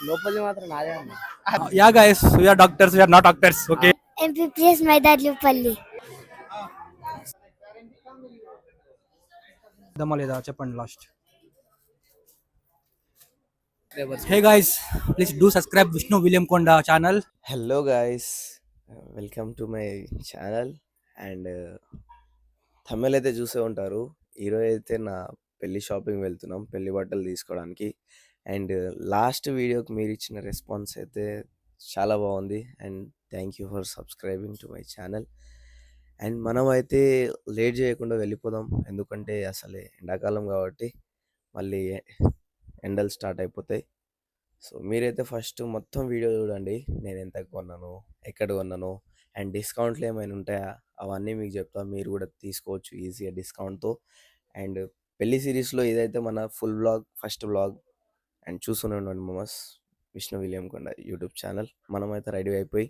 లోపలిది మాత్రం నాదే అన్న. Yeah, guys, we are doctors. We are not actors. Okay. MPPS మైదార్లుపల్లి. దమ్మా లేదా చెప్పండి last. Subscribers. Hey guys, please do subscribe Vishnu William Konda channel. Hello guys, welcome to my channel. And Tamil అయితే చూసే ఉంటారు. ఈరోజు అయితే నా పెళ్లి షాపింగ్ వెళ్తున్నాం, పెళ్లి బట్టలు తీసుకోవడానికి. అండ్ లాస్ట్ వీడియోకి మీరు ఇచ్చిన రెస్పాన్స్ అయితే చాలా బాగుంది. And thank you for subscribing to my channel. And మనం అయితే లేట్ చేయకుండా వెళ్ళిపోదాం, ఎందుకంటే అసలే ఎండాకాలం కాబట్టి మళ్ళీ ఎండలు స్టార్ట్ అయిపోతాయి. సో మీరైతే ఫస్ట్ మొత్తం వీడియో చూడండి, నేను ఎంత కొన్నాను, ఎక్కడ కొన్నాను, అండ్ డిస్కౌంట్లు ఏమైనా ఉంటాయా అవన్నీ మీకు చెప్తాను. మీరు కూడా తీసుకోవచ్చు ఈజీగా డిస్కౌంట్తో. అండ్ పెళ్లి సిరీస్లో ఇదైతే మన full blog, first blog. And చూస్తూనే ఉండండి మమస్ విష్ణు విలియం కొండ యూట్యూబ్ ఛానల్. మనమైతే రెడీ అయిపోయి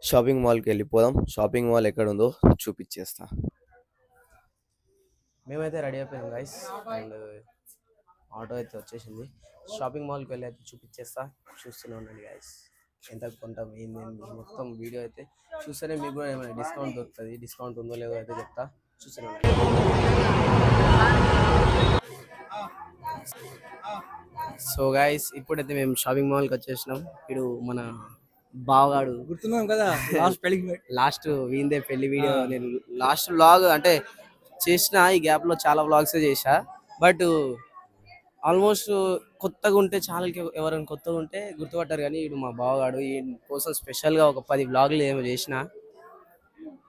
షాపింగ్ మాల్కి వెళ్ళిపోదాం. షాపింగ్ మాల్ ఎక్కడ ఉందో చూపించేస్తా. మేమైతే రెడీ అయిపోయాం గైస్, అండ్ ఆటో అయితే వచ్చేసింది. షాపింగ్ మాల్కి వెళ్ళి అయితే చూపించేస్తా, చూస్తూనే ఉండండి గైస్. ఎంత కొంటాం ఏంది మొత్తం వీడియో అయితే చూస్తేనే మీకు కూడా ఏమైనా డిస్కౌంట్ దొరుకుతుంది. డిస్కౌంట్ ఉందో లేదో అయితే చెప్తా, చూస్తూనే ఉండండి. సో గైస్, ఇప్పుడైతే మేము షాపింగ్ మాల్కి వచ్చేసినాం. ఇప్పుడు మన బావగాడు గుర్తున్నాం కదా లాస్ట్ పెళ్లి. లాస్ట్ వీందే పెళ్లి వీడియో. నేను లాస్ట్ వ్లాగ్ అంటే చేసిన, ఈ గ్యాప్లో చాలా వ్లాగ్స్ చేసా. బట్ ఆల్మోస్ట్ కొత్తగా ఉంటే ఛానల్కి ఎవరైనా కొత్తగా ఉంటే గుర్తుపట్టారు. కానీ ఇప్పుడు మా బావగాడు ఈ కోసం స్పెషల్గా ఒక 10 వ్లాగ్లు ఏమో చేసిన.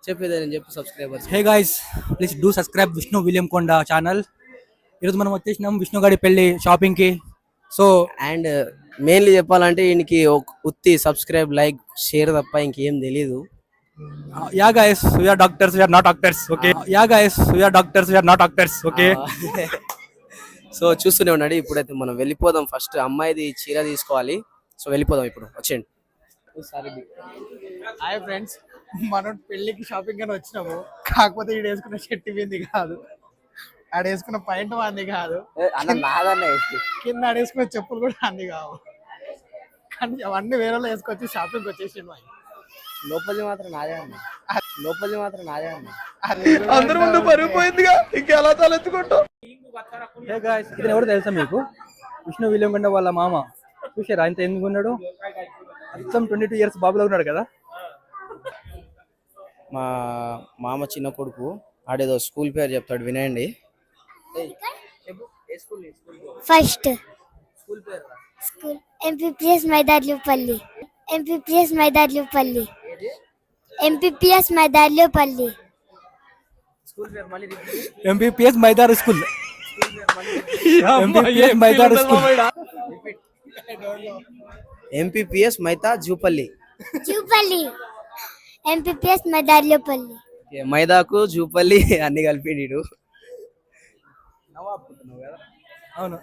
చెప్పేది నేను చెప్పు subscribers. Hey guys, please do subscribe Vishnu William Konda channel. ఈరోజు మనం వచ్చేసినాం విష్ణు గారి పెళ్లి షాపింగ్ కి. సో అండ్ మెయిన్లీ చెప్పాలంటే ఈయనకి ఉత్తి సబ్స్క్రైబ్, లైక్, షేర్ తప్ప ఇంకేం తెలీదు. yeah guys, we are doctors. We are not actors. Okay. Yeah guys, we are doctors. We are not actors. Okay. So చూస్తూనే ఉన్నాడు. ఇప్పుడైతే మనం వెళ్ళిపోదాం. ఫస్ట్ అమ్మాయిది చీర తీసుకోవాలి. సో వెళ్ళిపోదాం ఇప్పుడు, వచ్చేయండి. హాయ్ ఫ్రెండ్స్, మనం పెళ్లికి షాపింగ్ అని వచ్చినాము. కాకపోతే ఈడు వేసుకున్న షర్ట్ ఇవ్వింది కాదు, ఆడ వేసుకున్న పాయింట్ అంది కాదు, కింద ఆడ వేసుకున్న చెప్పులు కూడా అంది కావు. కానీ అవన్నీ వేరే వేసుకొచ్చి షాపింగ్ వచ్చేసి లోపలిది మాత్రం నాదే అన్న. లోపలిది మాత్రం నాదే అన్న. అందరి ముందు పరిగిపోయిందిగా, ఇంకెలా తలెత్తుకుంటాం. Hey guys, ఇది ఎవరు తెలుసా మీకు? విష్ణు విలియం కొండ వాళ్ళ మామ. చూసారా ఆయన ఎందుకు ఉన్నాడు? మొత్తం 22 years బాబులో ఉన్నాడు కదా. మా మామ చిన్న కొడుకు, ఆడేదో స్కూల్ పేరు చెప్తాడు, వినండి. First school MPPS Maidarlupalli. MPPS Maidarlupalli. MPPS Maidarlupalli. MPPS Maidar school. MPPS Maidar school. MPPS Maita Jupalli. Jupalli. MPPS Maidarlupalli. మైదాకు జూపల్లి అన్ని కలిపిడు. అవును.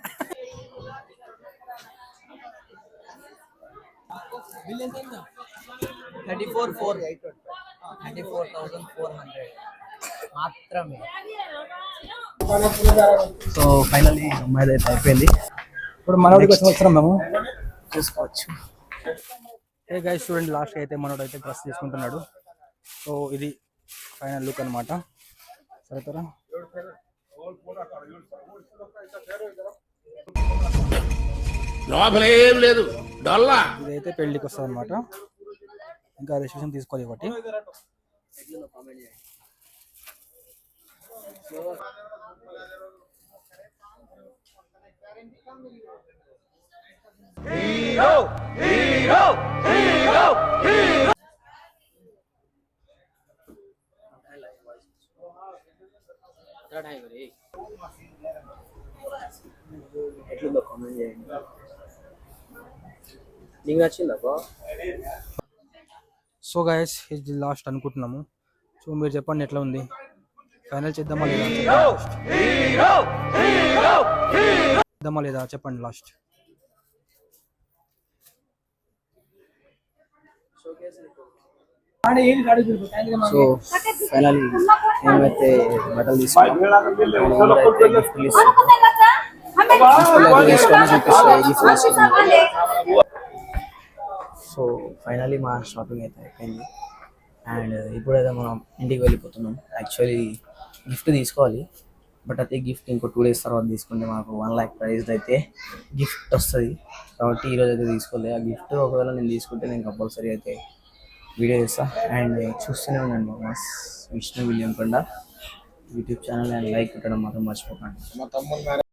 మాత్రమే. సో ఫైనల్లీ అమ్మాయి అయితే అయిపోయింది. ఇప్పుడు మనోడికి వచ్చి వస్తున్నాం మేము, చూసుకోవచ్చు. ఏ గైస్ చూడండి, లాస్ట్ అయితే మనోడు అయితే డ్రెస్ తీసుకుంటున్నాడు. సో ఇది ఫైనల్ లుక్ అనమాట. సరేతరా లేదు డొల్లా. ఇదైతే పెళ్లికి వస్తుంది అనమాట. ఇంకా రిజిస్ట్రేషన్ తీసుకోవాలి ఒకటి. ఎట్లుందో కామెంట్ చేయండి. నీకు నచ్చిందా? సో గైస్, ఇది లాస్ట్ అనుకుంటున్నాము. సో మీరు చెప్పండి ఎట్లా ఉంది, ఫైనల్ చేద్దామా లేదా? చేద్దామా లేదా చెప్పండి లాస్ట్. సో ఫైనల్ మేమైతే బట్టలు తీసుకున్నాం. సో ఫైనలీ మా షాపింగ్ అయితే అయిపోయింది అండ్ ఇప్పుడైతే మనం ఇంటికి వెళ్ళిపోతున్నాం. యాక్చువల్లీ గిఫ్ట్ తీసుకోవాలి, బట్ అయితే గిఫ్ట్ ఇంకో 2 days తర్వాత తీసుకుంటే మాకు 1 lakh ప్రైజ్ అయితే గిఫ్ట్ వస్తుంది. కాబట్టి ఈరోజు అయితే తీసుకోలేదు ఆ గిఫ్ట్. ఒకవేళ నేను తీసుకుంటే నేను కంపల్సరీ అయితే వీడియో చేస్తాను. అండ్ చూస్తూనే ఉండండి మా విష్ణు విలియం కొండ యూట్యూబ్ ఛానల్ అండ్ లైక్ కొట్టడం మాత్రం మర్చిపోకండి.